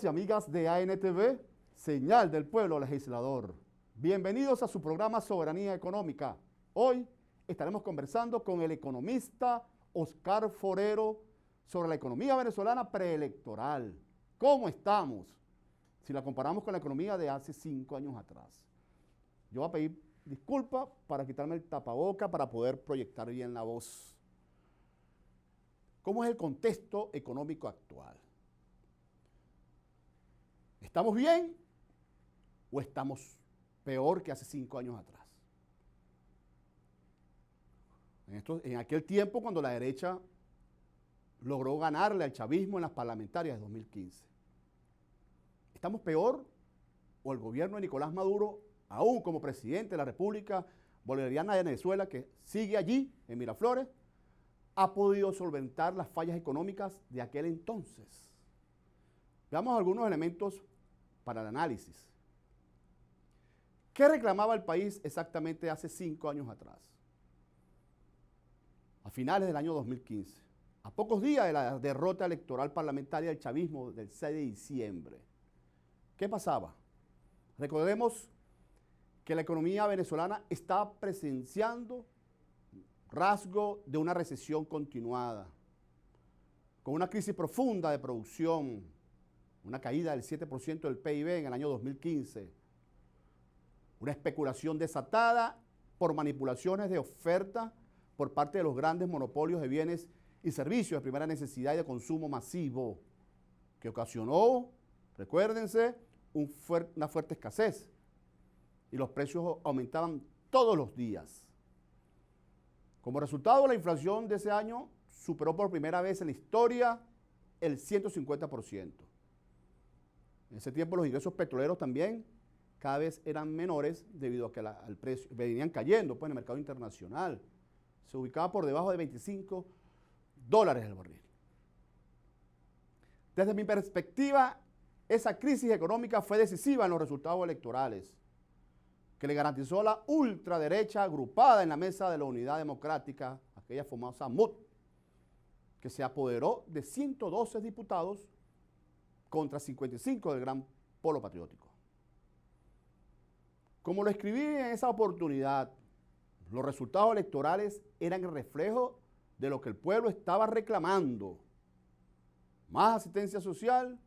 Amigos y amigas de ANTV, Señal del Pueblo Legislador. Bienvenidos a su programa Soberanía Económica. Hoy estaremos conversando con el economista Oscar Forero sobre la economía venezolana preelectoral. ¿Cómo estamos? Si la comparamos con la economía de hace 5 años atrás. Yo voy a pedir disculpas para quitarme el tapaboca para poder proyectar bien la voz. ¿Cómo es el contexto económico actual? ¿Estamos bien o estamos peor que hace 5 años atrás? En aquel tiempo, cuando la derecha logró ganarle al chavismo en las parlamentarias de 2015. ¿Estamos peor o el gobierno de Nicolás Maduro, aún como presidente de la República Bolivariana de Venezuela, que sigue allí en Miraflores, ha podido solventar las fallas económicas de aquel entonces? Veamos algunos elementos para el análisis. ¿Qué reclamaba el país exactamente hace 5 años atrás? A finales del año 2015, a pocos días de la derrota electoral parlamentaria del chavismo del 6 de diciembre. ¿Qué pasaba? Recordemos que la economía venezolana está presenciando rasgo de una recesión continuada, con una crisis profunda de producción, una caída del 7% del PIB en el año 2015, una especulación desatada por manipulaciones de oferta por parte de los grandes monopolios de bienes y servicios de primera necesidad y de consumo masivo, que ocasionó, recuérdense, una fuerte escasez, y los precios aumentaban todos los días. Como resultado, la inflación de ese año superó por primera vez en la historia el 150%. En ese tiempo los ingresos petroleros también cada vez eran menores debido a que el precio venían cayendo pues, en el mercado internacional. Se ubicaba por debajo de $25 el barril. Desde mi perspectiva, esa crisis económica fue decisiva en los resultados electorales, que le garantizó a la ultraderecha agrupada en la mesa de la Unidad Democrática, aquella famosa MUD, que se apoderó de 112 diputados contra 55 del Gran Polo Patriótico. Como lo escribí en esa oportunidad, los resultados electorales eran el reflejo de lo que el pueblo estaba reclamando: más asistencia social,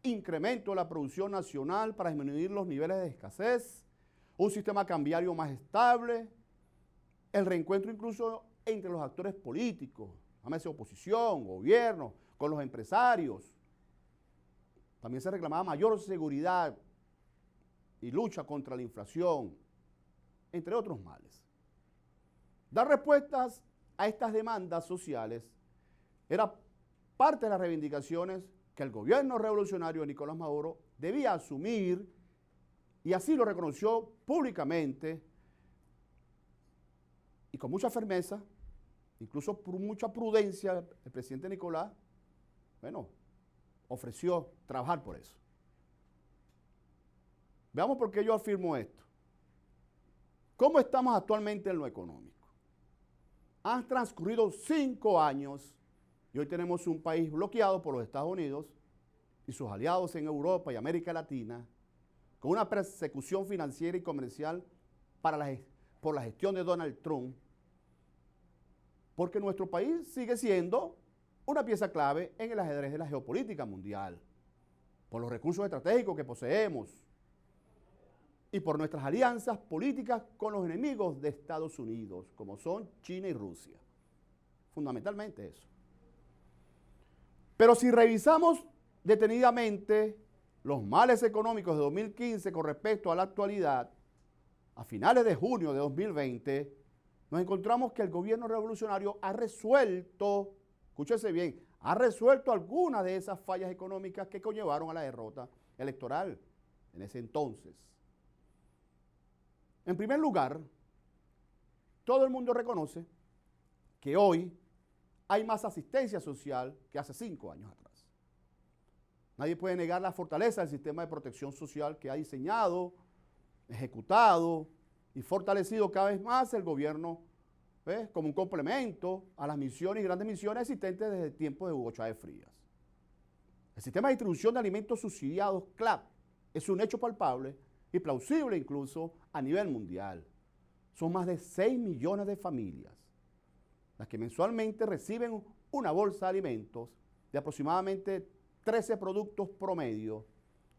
incremento de la producción nacional para disminuir los niveles de escasez, un sistema cambiario más estable, el reencuentro incluso entre los actores políticos, llámese oposición, gobierno, con los empresarios. También se reclamaba mayor seguridad y lucha contra la inflación, entre otros males. Dar respuestas a estas demandas sociales era parte de las reivindicaciones que el gobierno revolucionario de Nicolás Maduro debía asumir, y así lo reconoció públicamente y con mucha firmeza, incluso por mucha prudencia. El presidente Nicolás, ofreció trabajar por eso. Veamos por qué yo afirmo esto. ¿Cómo estamos actualmente en lo económico? Han transcurrido 5 años y hoy tenemos un país bloqueado por los Estados Unidos y sus aliados en Europa y América Latina, con una persecución financiera y comercial por la gestión de Donald Trump, porque nuestro país sigue siendo una pieza clave en el ajedrez de la geopolítica mundial, por los recursos estratégicos que poseemos y por nuestras alianzas políticas con los enemigos de Estados Unidos, como son China y Rusia. Fundamentalmente eso. Pero si revisamos detenidamente los males económicos de 2015 con respecto a la actualidad, a finales de junio de 2020, nos encontramos que el gobierno revolucionario ha resuelto, escúchese bien, ha resuelto algunas de esas fallas económicas que conllevaron a la derrota electoral en ese entonces. En primer lugar, todo el mundo reconoce que hoy hay más asistencia social que hace 5 años atrás. Nadie puede negar la fortaleza del sistema de protección social que ha diseñado, ejecutado y fortalecido cada vez más el gobierno, como un complemento a las misiones y grandes misiones existentes desde el tiempo de Hugo Chávez Frías. El sistema de distribución de alimentos subsidiados, CLAP, es un hecho palpable y plausible incluso a nivel mundial. Son más de 6 millones de familias las que mensualmente reciben una bolsa de alimentos de aproximadamente 13 productos promedio,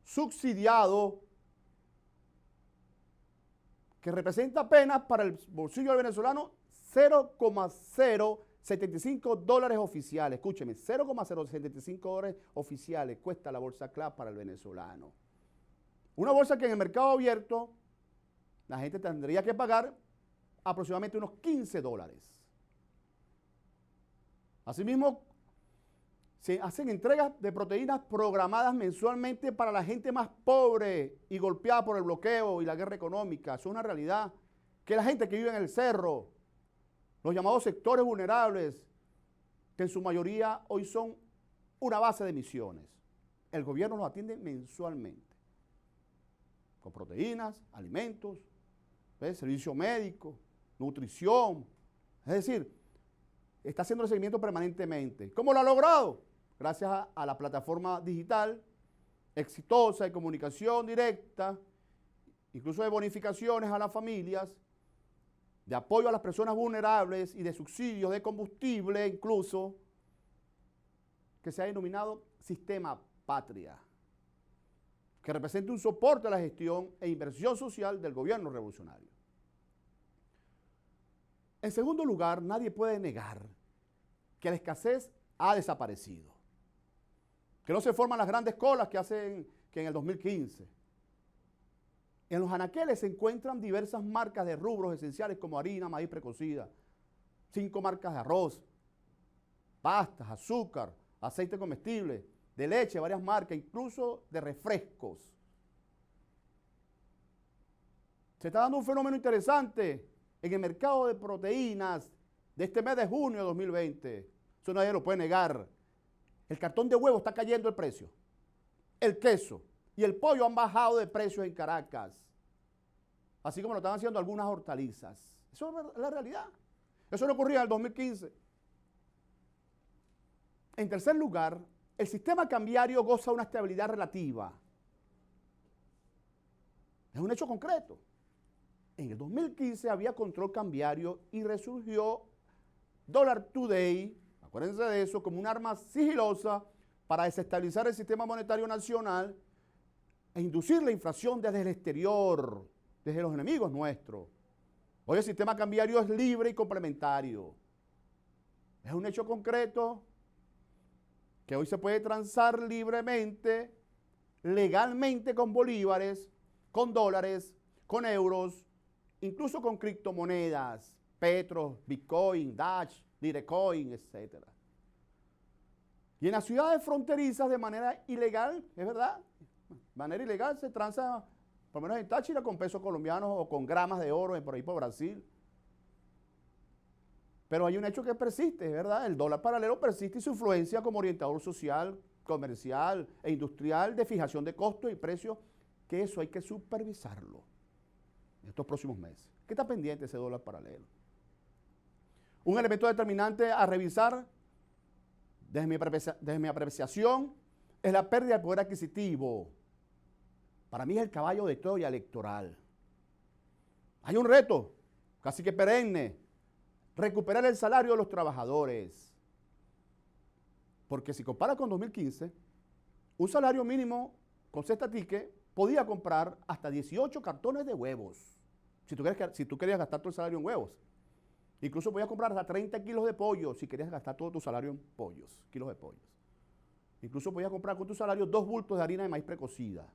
subsidiado, que representa apenas para el bolsillo del venezolano 0,075 dólares oficiales. Escúcheme, 0,075 dólares oficiales cuesta la bolsa CLAP para el venezolano. Una bolsa que en el mercado abierto la gente tendría que pagar aproximadamente unos 15 dólares. Asimismo, se hacen entregas de proteínas programadas mensualmente para la gente más pobre y golpeada por el bloqueo y la guerra económica. Eso es una realidad. Que la gente que vive en el cerro, los llamados sectores vulnerables, que en su mayoría hoy son una base de misiones. El gobierno los atiende mensualmente, con proteínas, alimentos, servicio médico, nutrición. Es decir, está haciendo el seguimiento permanentemente. ¿Cómo lo ha logrado? Gracias a la plataforma digital exitosa de comunicación directa, incluso de bonificaciones a las familias, de apoyo a las personas vulnerables y de subsidios de combustible incluso, que se ha denominado Sistema Patria, que representa un soporte a la gestión e inversión social del gobierno revolucionario. En segundo lugar, nadie puede negar que la escasez ha desaparecido, que no se forman las grandes colas que en el 2015. En los anaqueles se encuentran diversas marcas de rubros esenciales como harina, maíz precocida, 5 marcas de arroz, pastas, azúcar, aceite comestible, de leche, varias marcas, incluso de refrescos. Se está dando un fenómeno interesante en el mercado de proteínas de este mes de junio de 2020. Eso nadie lo puede negar. El cartón de huevo está cayendo el precio. El queso y el pollo han bajado de precios en Caracas. Así como lo están haciendo algunas hortalizas. Eso es la realidad. Eso no ocurría en el 2015. En tercer lugar, el sistema cambiario goza de una estabilidad relativa. Es un hecho concreto. En el 2015 había control cambiario y resurgió Dollar Today, acuérdense de eso, como un arma sigilosa para desestabilizar el sistema monetario nacional e inducir la inflación desde el exterior, desde los enemigos nuestros. Hoy el sistema cambiario es libre y complementario. Es un hecho concreto que hoy se puede transar libremente, legalmente con bolívares, con dólares, con euros, incluso con criptomonedas, Petro, Bitcoin, Dash, Lirecoin, etc. Y en las ciudades fronterizas de manera ilegal, es verdad, de manera ilegal se transa, por lo menos en Táchira, con pesos colombianos o con gramas de oro por ahí por Brasil. Pero hay un hecho que persiste, es verdad, el dólar paralelo persiste y su influencia como orientador social, comercial e industrial de fijación de costos y precios, que eso hay que supervisarlo en estos próximos meses. ¿Qué está pendiente ese dólar paralelo? Un elemento determinante a revisar desde mi apreciación es la pérdida de poder adquisitivo. Para mí es el caballo de Troya electoral. Hay un reto, casi que perenne, recuperar el salario de los trabajadores. Porque si compara con 2015, un salario mínimo con cesta ticket podía comprar hasta 18 cartones de huevos. Si tú querías gastar todo el salario en huevos. Incluso podías comprar hasta 30 kilos de pollo si querías gastar todo tu salario en pollos, kilos de pollos. Incluso podías comprar con tu salario 2 bultos de harina de maíz precocida.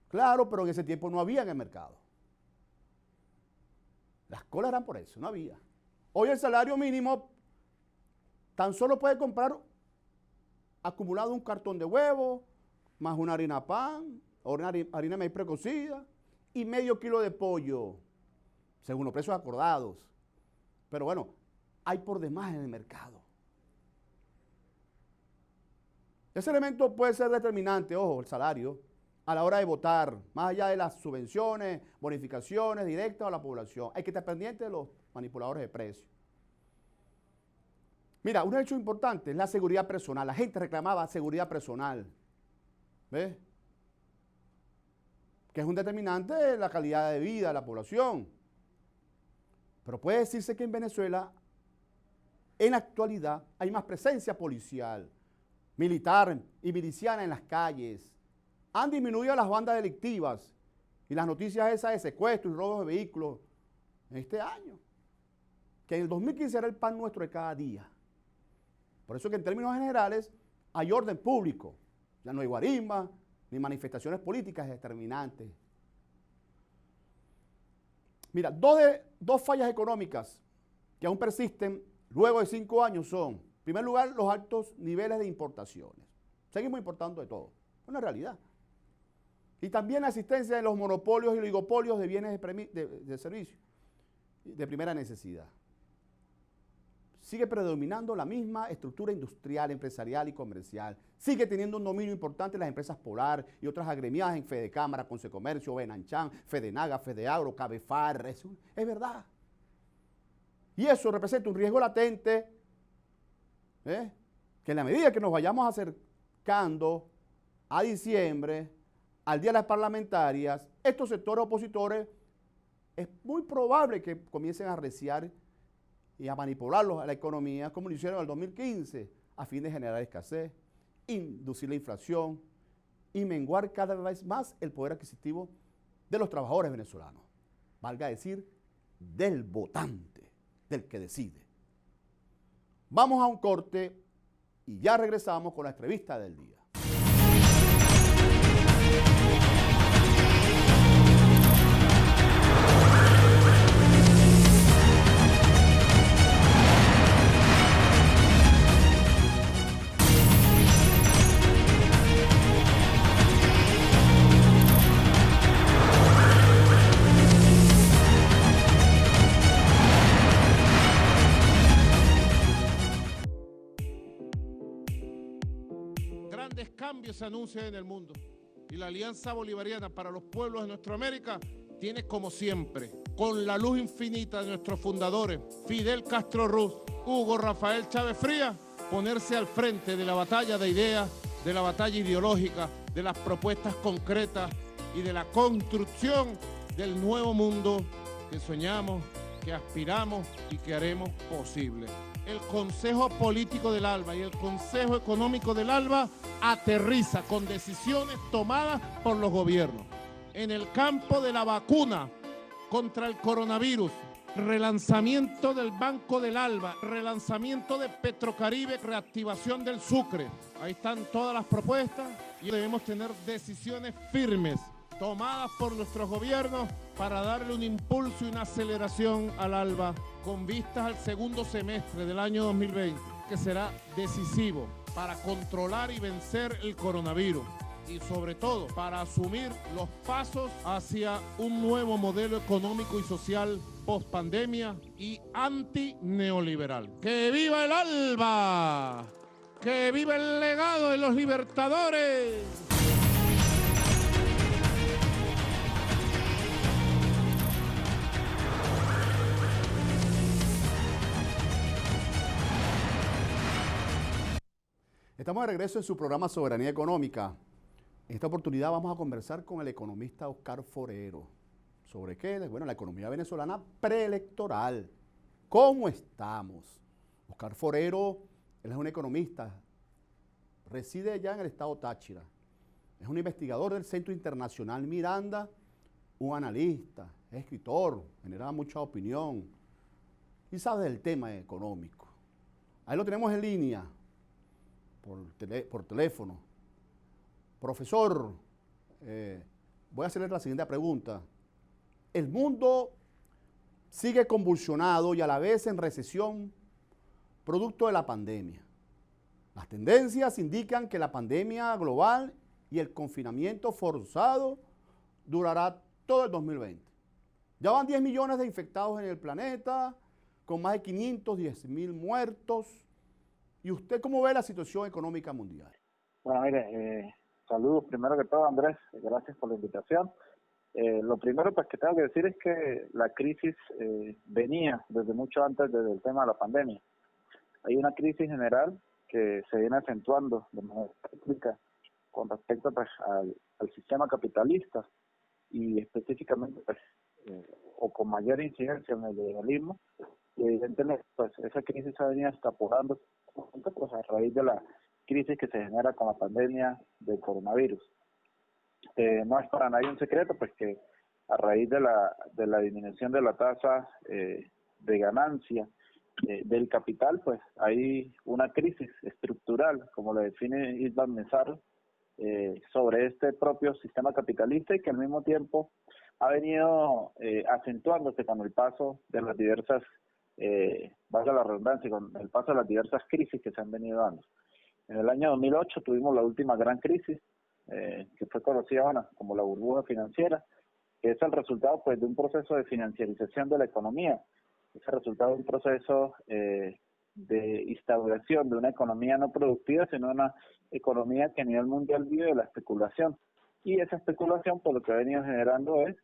Claro, pero en ese tiempo no había en el mercado. Las colas eran por eso, no había. Hoy el salario mínimo tan solo puede comprar acumulado un cartón de huevo, más una harina pan, o una harina de maíz precocida, y medio kilo de pollo, según los precios acordados. Pero bueno, hay por demás en el mercado. Ese elemento puede ser determinante, ojo, el salario, a la hora de votar, más allá de las subvenciones, bonificaciones directas a la población. Hay que estar pendiente de los manipuladores de precios. Mira, un hecho importante es la seguridad personal. La gente reclamaba seguridad personal. ¿Ves? Que es un determinante de la calidad de vida de la población. Pero puede decirse que en Venezuela, en la actualidad, hay más presencia policial, militar y miliciana en las calles. Han disminuido las bandas delictivas y las noticias esas de secuestros y robos de vehículos en este año. Que en el 2015 era el pan nuestro de cada día. Por eso que en términos generales hay orden público. Ya no hay guarismas ni manifestaciones políticas determinantes. Mira, dos fallas económicas que aún persisten luego de 5 años son, en primer lugar, los altos niveles de importaciones. Seguimos importando de todo. Es una realidad. Y también la existencia de los monopolios y oligopolios de bienes de servicio de primera necesidad. Sigue predominando la misma estructura industrial, empresarial y comercial. Sigue teniendo un dominio importante en las empresas Polar y otras agremiadas en Fedecámara, Consecomercio, Benanchan, Fedenaga, Fedeagro, Cabefar. Es verdad. Y eso representa un riesgo latente, que en la medida que nos vayamos acercando a diciembre, al Día de las Parlamentarias, estos sectores opositores es muy probable que comiencen a arreciar y a manipularlos a la economía, como lo hicieron en el 2015, a fin de generar escasez, inducir la inflación y menguar cada vez más el poder adquisitivo de los trabajadores venezolanos. Valga decir, del votante, del que decide. Vamos a un corte y ya regresamos con la entrevista del día. Grandes cambios se anuncian en el mundo y la Alianza Bolivariana para los Pueblos de nuestra América tiene, como siempre, con la luz infinita de nuestros fundadores, Fidel Castro Ruz, Hugo Rafael Chávez Frías, ponerse al frente de la batalla de ideas, de la batalla ideológica, de las propuestas concretas y de la construcción del nuevo mundo que soñamos, que aspiramos y que haremos posible. El Consejo Político del ALBA y el Consejo Económico del ALBA aterriza con decisiones tomadas por los gobiernos. En el campo de la vacuna contra el coronavirus, relanzamiento del Banco del ALBA, relanzamiento de Petrocaribe, reactivación del Sucre. Ahí están todas las propuestas y debemos tener decisiones firmes tomadas por nuestros gobiernos para darle un impulso y una aceleración al ALBA con vistas al segundo semestre del año 2020, que será decisivo para controlar y vencer el coronavirus y sobre todo para asumir los pasos hacia un nuevo modelo económico y social post-pandemia y anti-neoliberal. ¡Que viva el ALBA! ¡Que viva el legado de los libertadores! Estamos de regreso en su programa Soberanía Económica. En esta oportunidad vamos a conversar con el economista Oscar Forero. ¿Sobre qué? Bueno, la economía venezolana preelectoral. ¿Cómo estamos? Oscar Forero, él es un economista, reside ya en el estado Táchira. Es un investigador del Centro Internacional Miranda, un analista, es escritor, genera mucha opinión y sabe del tema económico. Ahí lo tenemos en línea. Por teléfono. Profesor, voy a hacerle la siguiente pregunta. El mundo sigue convulsionado y a la vez en recesión producto de la pandemia. Las tendencias indican que la pandemia global y el confinamiento forzado durará todo el 2020. Ya van 10 millones de infectados en el planeta, con más de 510.000 muertos. ¿Y usted cómo ve la situación económica mundial? Bueno, mire, saludos primero que todo, Andrés, gracias por la invitación. Lo primero pues que tengo que decir es que la crisis venía desde mucho antes del tema de la pandemia. hay una crisis general que se viene acentuando de manera crítica con respecto pues, al sistema capitalista y específicamente pues, o con mayor incidencia en el liberalismo, y evidentemente pues esa crisis ha venido escaporando pues, a raíz de la crisis que se genera con la pandemia del coronavirus. No es para nadie un secreto pues que a raíz de la disminución de la tasa de ganancia del capital, pues hay una crisis estructural, como lo define István Mesar, sobre este propio sistema capitalista y que al mismo tiempo ha venido acentuándose con el paso de las diversas, valga la redundancia, con el paso de las diversas crisis que se han venido dando. En el año 2008 tuvimos la última gran crisis, que fue conocida como la burbuja financiera, que es el resultado pues de un proceso de financiarización de la economía, es el resultado de un proceso de instauración de una economía no productiva, sino una economía que a nivel mundial vive de la especulación. Y esa especulación, por lo que ha venido generando es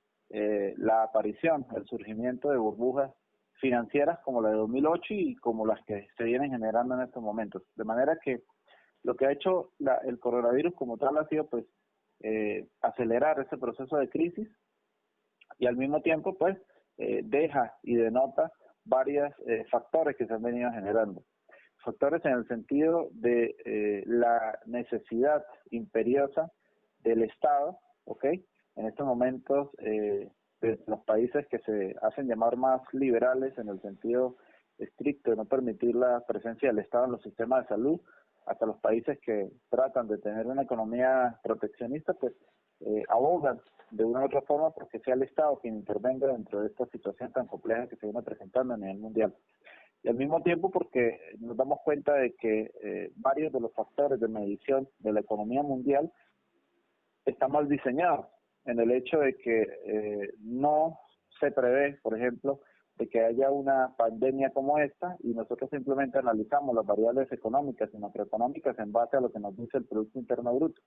la aparición, el surgimiento de burbujas financieras como la de 2008 y como las que se vienen generando en estos momentos. De manera que lo que ha hecho el coronavirus como tal ha sido pues acelerar ese proceso de crisis y al mismo tiempo pues deja y denota varios factores que se han venido generando. Factores en el sentido de la necesidad imperiosa del Estado, ¿ok? En estos momentos, de los países que se hacen llamar más liberales en el sentido estricto de no permitir la presencia del Estado en los sistemas de salud, hasta los países que tratan de tener una economía proteccionista, pues abogan de una u otra forma porque sea el Estado quien intervenga dentro de esta situación tan compleja que se viene presentando a nivel mundial. Y al mismo tiempo porque nos damos cuenta de que varios de los factores de medición de la economía mundial están mal diseñados, en el hecho de que no se prevé, por ejemplo, de que haya una pandemia como esta y nosotros simplemente analizamos las variables económicas y macroeconómicas en base a lo que nos dice el Producto Interno Bruto.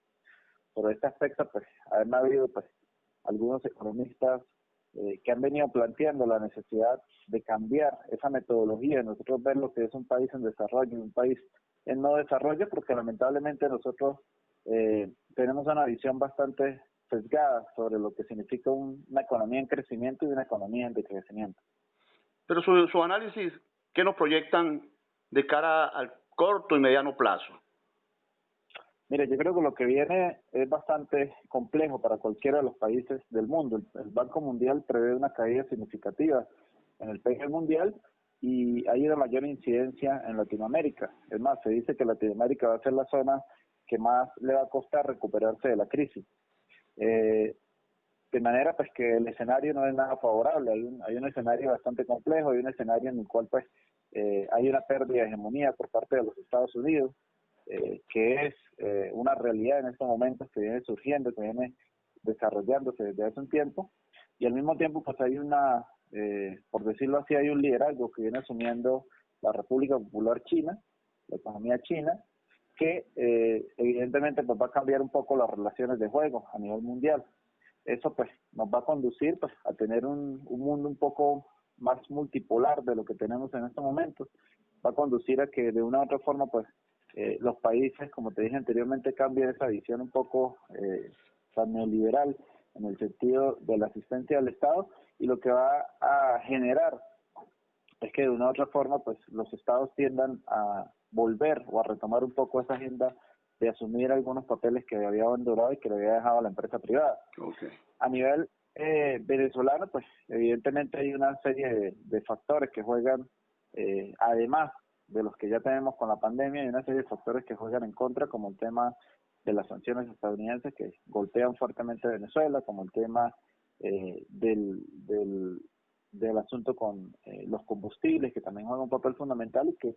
Por este aspecto, pues, han habido pues algunos economistas que han venido planteando la necesidad de cambiar esa metodología, de nosotros ver lo que es un país en desarrollo y un país en no desarrollo, porque lamentablemente nosotros tenemos una visión bastante sesgada sobre lo que significa una economía en crecimiento y una economía en decrecimiento. Pero su análisis, ¿qué nos proyectan de cara al corto y mediano plazo? Mire, yo creo que lo que viene es bastante complejo para cualquiera de los países del mundo. El Banco Mundial prevé una caída significativa en el PIB mundial y hay una mayor incidencia en Latinoamérica. Es más, se dice que Latinoamérica va a ser la zona que más le va a costar recuperarse de la crisis. De manera pues que el escenario no es nada favorable, hay un escenario bastante complejo, hay un escenario en el cual pues hay una pérdida de hegemonía por parte de los Estados Unidos, que es una realidad en estos momentos que viene surgiendo, que viene desarrollándose desde hace un tiempo, y al mismo tiempo pues hay por decirlo así, hay un liderazgo que viene asumiendo la República Popular China, la economía china, que evidentemente pues va a cambiar un poco las relaciones de juego a nivel mundial. Eso pues nos va a conducir pues a tener un mundo un poco más multipolar de lo que tenemos en estos momentos. Va a conducir a que de una u otra forma pues los países, como te dije anteriormente, cambien esa visión un poco tan neoliberal en el sentido de la asistencia del Estado, y lo que va a generar es que de una u otra forma pues los estados tiendan a volver o a retomar un poco esa agenda de asumir algunos papeles que había abandonado y que le había dejado a la empresa privada. Okay. A nivel venezolano, pues evidentemente hay una serie de factores que juegan, además de los que ya tenemos con la pandemia, hay una serie de factores que juegan en contra, como el tema de las sanciones estadounidenses que golpean fuertemente a Venezuela, como el tema del asunto con los combustibles, que también juegan un papel fundamental y que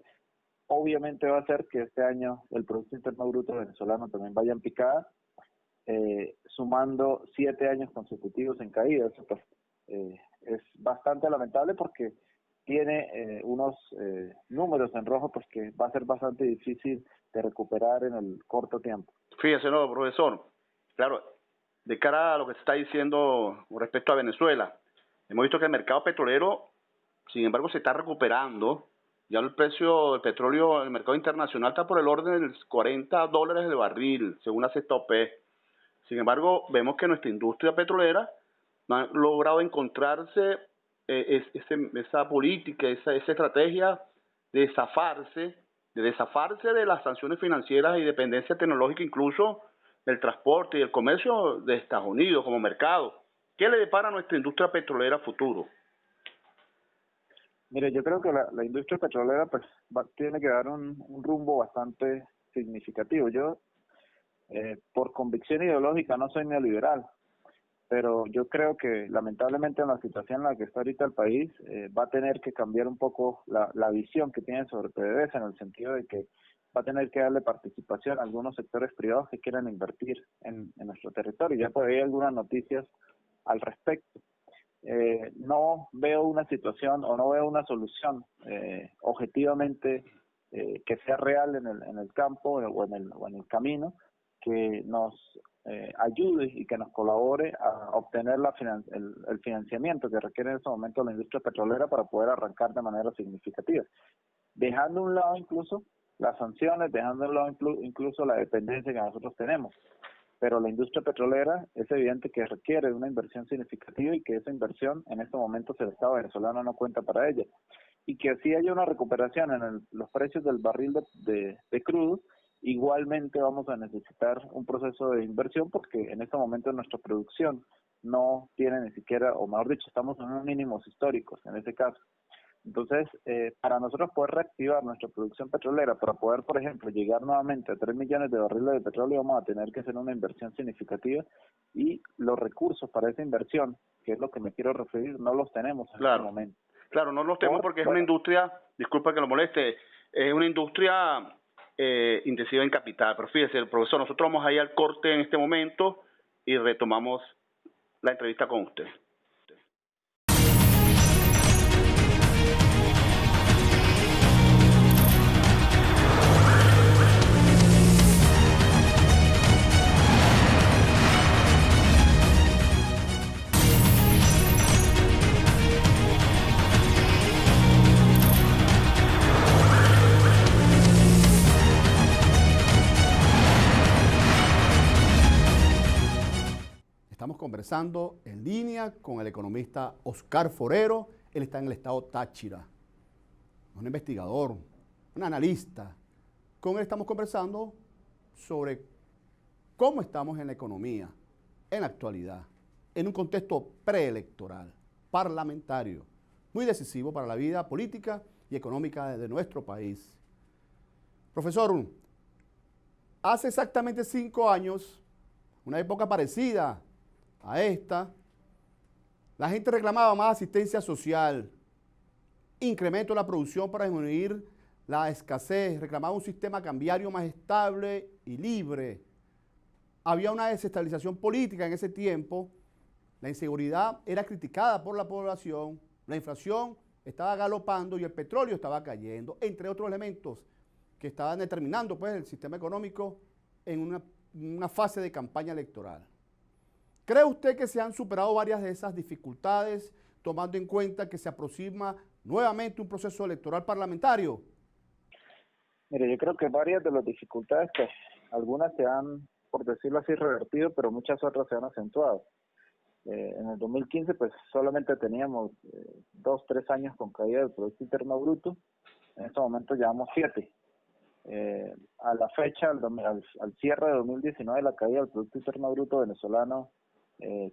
obviamente va a hacer que este año el Producto Interno Bruto venezolano también vaya en picada, sumando 7 años consecutivos en caída. Eso pues, es bastante lamentable porque tiene unos números en rojo pues que va a ser bastante difícil de recuperar en el corto tiempo. Fíjese, no, profesor, claro, de cara a lo que se está diciendo con respecto a Venezuela, hemos visto que el mercado petrolero, sin embargo, se está recuperando Ya el precio del petróleo en el mercado internacional está por el orden de los $40 el barril, según la sexta OPEP. Sin embargo, vemos que nuestra industria petrolera no ha logrado encontrarse esa política, esa estrategia de desafarse de las sanciones financieras y dependencia tecnológica, incluso del transporte y el comercio de Estados Unidos como mercado. ¿Qué le depara a nuestra industria petrolera a futuro? Mire, yo creo que la industria petrolera pues tiene que dar un rumbo bastante significativo. Yo, por convicción ideológica, no soy neoliberal, pero yo creo que lamentablemente en la situación en la que está ahorita el país, va a tener que cambiar un poco la visión que tiene sobre PDVSA, en el sentido de que va a tener que darle participación a algunos sectores privados que quieran invertir en nuestro territorio. Ya por ahí hay algunas noticias al respecto. No veo una situación o no veo una solución objetivamente que sea real en el campo o en el camino, que nos ayude y que nos colabore a obtener el financiamiento que requiere en este momento la industria petrolera para poder arrancar de manera significativa, dejando a un lado incluso las sanciones, dejando a un lado incluso la dependencia que nosotros tenemos. Pero la industria petrolera es evidente que requiere de una inversión significativa y que esa inversión en estos momentos el Estado venezolano no cuenta para ella. Y que así haya una recuperación en los precios del barril de crudo, igualmente vamos a necesitar un proceso de inversión, porque en este momento nuestra producción no tiene ni siquiera, o mejor dicho, estamos en unos mínimos históricos en ese caso. Entonces, para nosotros poder reactivar nuestra producción petrolera, para poder, por ejemplo, llegar nuevamente a 3 millones de barriles de petróleo, vamos a tener que hacer una inversión significativa, y los recursos para esa inversión, que es lo que me quiero referir, no los tenemos en este momento. Claro, no los tenemos porque es una industria, disculpa que lo moleste, es una industria intensiva en capital. Pero fíjese, profesor, nosotros vamos a ir al corte en este momento y retomamos la entrevista con usted. Estamos conversando en línea con el economista Oscar Forero. Él está en el estado Táchira. Un investigador, un analista. Con él estamos conversando sobre cómo estamos en la economía, en la actualidad, en un contexto preelectoral, parlamentario, muy decisivo para la vida política y económica de nuestro país. Profesor, hace exactamente 5 años, una época parecida a esta, la gente reclamaba más asistencia social, incremento de la producción para disminuir la escasez, reclamaba un sistema cambiario más estable y libre. Había una desestabilización política en ese tiempo, la inseguridad era criticada por la población, la inflación estaba galopando y el petróleo estaba cayendo, entre otros elementos que estaban determinando pues, el sistema económico en una fase de campaña electoral. ¿Cree usted que se han superado varias de esas dificultades, tomando en cuenta que se aproxima nuevamente un proceso electoral parlamentario? Mire, yo creo que varias de las dificultades, que algunas se han, por decirlo así, revertido, pero muchas otras se han acentuado. En el 2015, pues solamente teníamos 2-3 años con caída del Producto Interno Bruto. En este momento llevamos 7. A la fecha, al cierre de 2019, la caída del Producto Interno Bruto venezolano,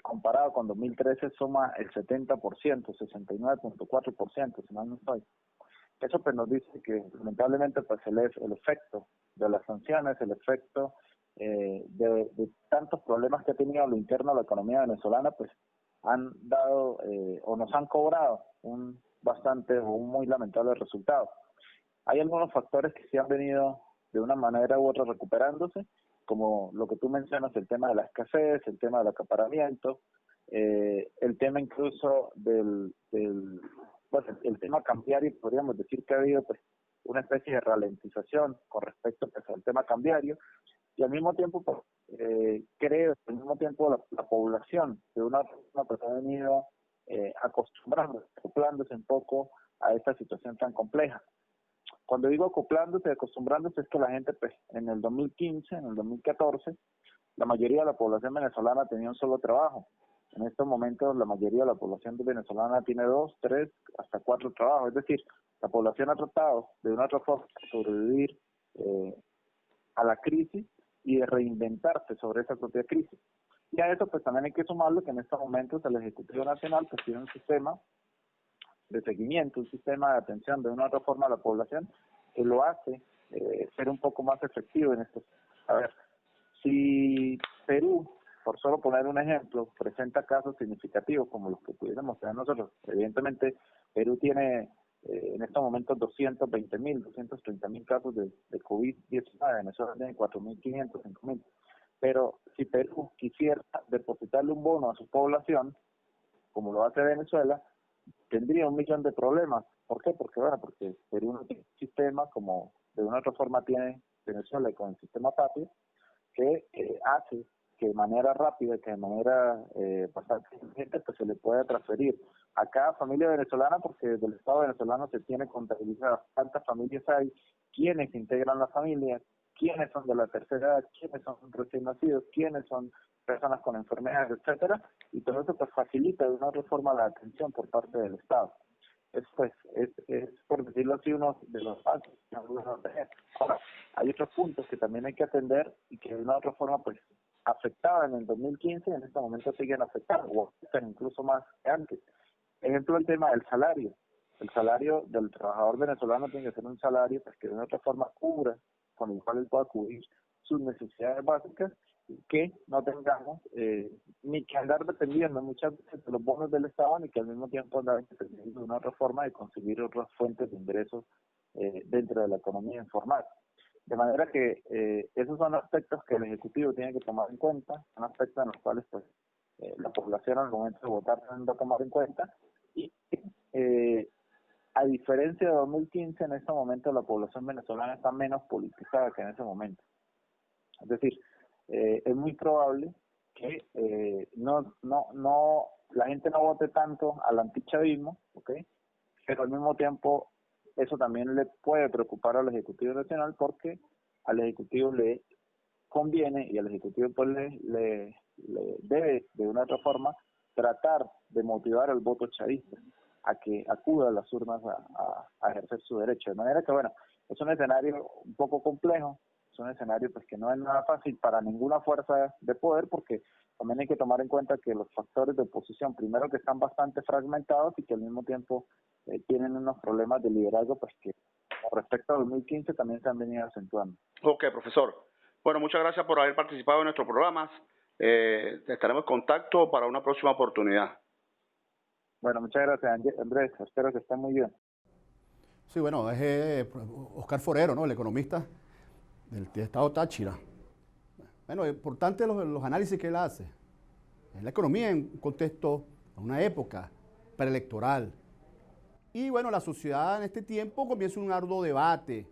comparado con 2013, suma el 70%, 69.4%, si mal no estoy. Eso pues nos dice que lamentablemente pues el efecto de las sanciones, el efecto de tantos problemas que ha tenido a lo interno de la economía venezolana, pues han dado o nos han cobrado un muy lamentable resultado. Hay algunos factores que sí han venido de una manera u otra recuperándose, como lo que tú mencionas, el tema de la escasez, el tema del acaparamiento, el tema incluso el tema cambiario. Podríamos decir que ha habido pues una especie de ralentización con respecto pues, al tema cambiario, y al mismo tiempo pues, creo que al mismo tiempo la población de una pues, ha venido acoplándose un poco a esta situación tan compleja. cuando digo acoplándose, acostumbrándose, es que la gente, pues, en el 2015, en el 2014, la mayoría de la población venezolana tenía un solo trabajo. En estos momentos, la mayoría de la población venezolana tiene 2, 3, hasta 4 trabajos. Es decir, la población ha tratado de una otra forma de sobrevivir a la crisis y de reinventarse sobre esa propia crisis. Y a eso, pues, también hay que sumarlo que en estos momentos el Ejecutivo Nacional, pues, tiene un sistema de seguimiento, un sistema de atención de una u otra forma a la población que lo hace ser un poco más efectivo en esto. A ver, si Perú, por solo poner un ejemplo, presenta casos significativos como los que pudiéramos tener nosotros, evidentemente Perú tiene en estos momentos 220.000, 230.000 casos de COVID-19, Venezuela tiene 4.500, 5.000. Pero si Perú quisiera depositarle un bono a su población, como lo hace Venezuela, tendría 1 millón de problemas. ¿Por qué? Porque Perú no tiene un sistema como de una u otra forma tiene Venezuela con el sistema patrio, que hace que de manera rápida, que de manera bastante inteligente, pues se le pueda transferir a cada familia venezolana, porque desde el Estado venezolano se tiene contabilizadas cuántas familias hay, quiénes integran la familia, quiénes son de la tercera edad, quiénes son recién nacidos, quiénes son personas con enfermedades, etcétera, y todo eso pues facilita de una otra forma la atención por parte del Estado. Es por decirlo así, uno de los pasos. Ahora, hay otros puntos que también hay que atender y que de una u otra forma pues afectaban en el 2015 y en este momento siguen afectando, o afectan incluso más que antes. Ejemplo, el tema del salario. El salario del trabajador venezolano tiene que ser un salario pues, que de una u otra forma cubra, con el cual él pueda cubrir sus necesidades básicas, y que no tengamos ni que andar dependiendo muchas veces de los bonos del Estado, ni que al mismo tiempo andar dependiendo de una otra forma de conseguir otras fuentes de ingresos dentro de la economía informal. De manera que esos son aspectos que el Ejecutivo tiene que tomar en cuenta, son aspectos en los cuales pues la población al momento de votar tiene que tomar en cuenta, y a diferencia de 2015, en este momento la población venezolana está menos politizada que en ese momento. Es decir, es muy probable que la gente no vote tanto al antichavismo, ¿okay? Pero al mismo tiempo eso también le puede preocupar al Ejecutivo Nacional, porque al Ejecutivo le conviene y al Ejecutivo pues le debe de una u otra forma tratar de motivar al voto chavista a que acuda a las urnas a ejercer su derecho. De manera que, bueno, es un escenario un poco complejo, es un escenario pues que no es nada fácil para ninguna fuerza de poder, porque también hay que tomar en cuenta que los factores de oposición, primero que están bastante fragmentados y que al mismo tiempo tienen unos problemas de liderazgo pues que con respecto a 2015 también se han venido acentuando. Ok, profesor. Bueno, muchas gracias por haber participado en nuestros programas. Estaremos en contacto para una próxima oportunidad. Bueno, muchas gracias, Andrés. Espero que estén muy bien. Sí, bueno, es Oscar Forero, ¿no? El economista del estado Táchira. Bueno, es importante los análisis que él hace. Es la economía en un contexto, en una época preelectoral. Y bueno, la sociedad en este tiempo comienza un arduo debate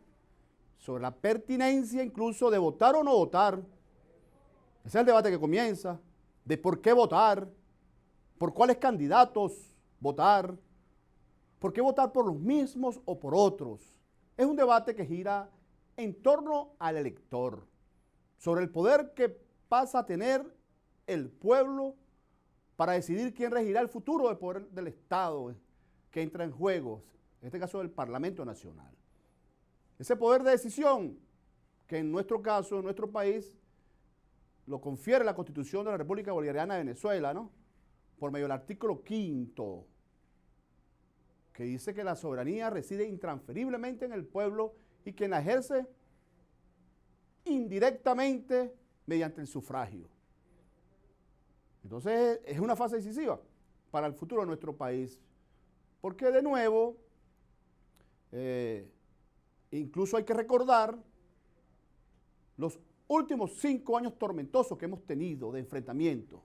sobre la pertinencia incluso de votar o no votar. Ese es el debate que comienza, de por qué votar, por cuáles candidatos votar, por qué votar por los mismos o por otros. Es un debate que gira en torno al elector, sobre el poder que pasa a tener el pueblo para decidir quién regirá el futuro del poder del Estado que entra en juego, en este caso del Parlamento Nacional. Ese poder de decisión que en nuestro caso, en nuestro país, lo confiere la Constitución de la República Bolivariana de Venezuela, ¿no? Por medio del artículo 5º, que dice que la soberanía reside intransferiblemente en el pueblo y quien la ejerce indirectamente mediante el sufragio. Entonces es una fase decisiva para el futuro de nuestro país, porque de nuevo, incluso hay que recordar los últimos 5 años tormentosos que hemos tenido de enfrentamiento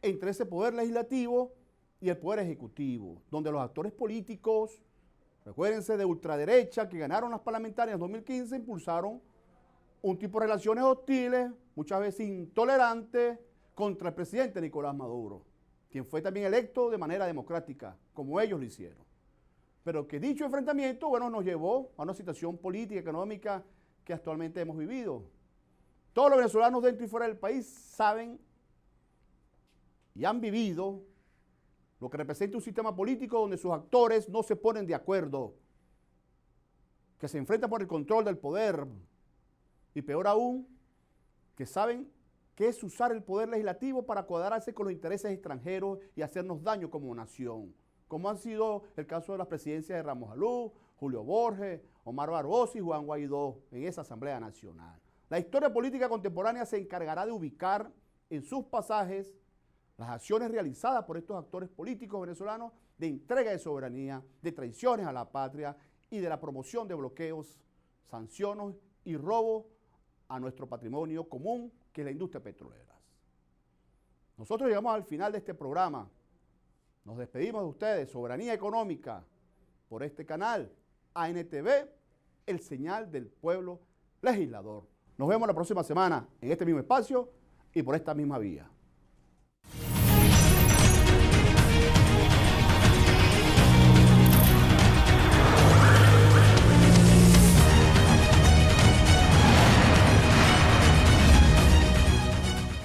entre ese poder legislativo y el poder ejecutivo, donde los actores políticos, recuérdense, de ultraderecha que ganaron las parlamentarias en 2015, impulsaron un tipo de relaciones hostiles, muchas veces intolerantes, contra el presidente Nicolás Maduro, quien fue también electo de manera democrática, como ellos lo hicieron. pero que dicho enfrentamiento, bueno, nos llevó a una situación política, económica que actualmente hemos vivido. Todos los venezolanos dentro y fuera del país saben y han vivido lo que representa un sistema político donde sus actores no se ponen de acuerdo, que se enfrentan por el control del poder y peor aún, que saben que es usar el poder legislativo para cuadrarse con los intereses extranjeros y hacernos daño como nación, como han sido el caso de las presidencias de Ramos Alú, Julio Borges, Omar Barbosa y Juan Guaidó en esa Asamblea Nacional. La historia política contemporánea se encargará de ubicar en sus pasajes las acciones realizadas por estos actores políticos venezolanos de entrega de soberanía, de traiciones a la patria y de la promoción de bloqueos, sanciones y robo a nuestro patrimonio común, que es la industria petrolera. Nosotros llegamos al final de este programa. Nos despedimos de ustedes, Soberanía Económica, por este canal, ANTV, el señal del pueblo legislador. Nos vemos la próxima semana en este mismo espacio y por esta misma vía.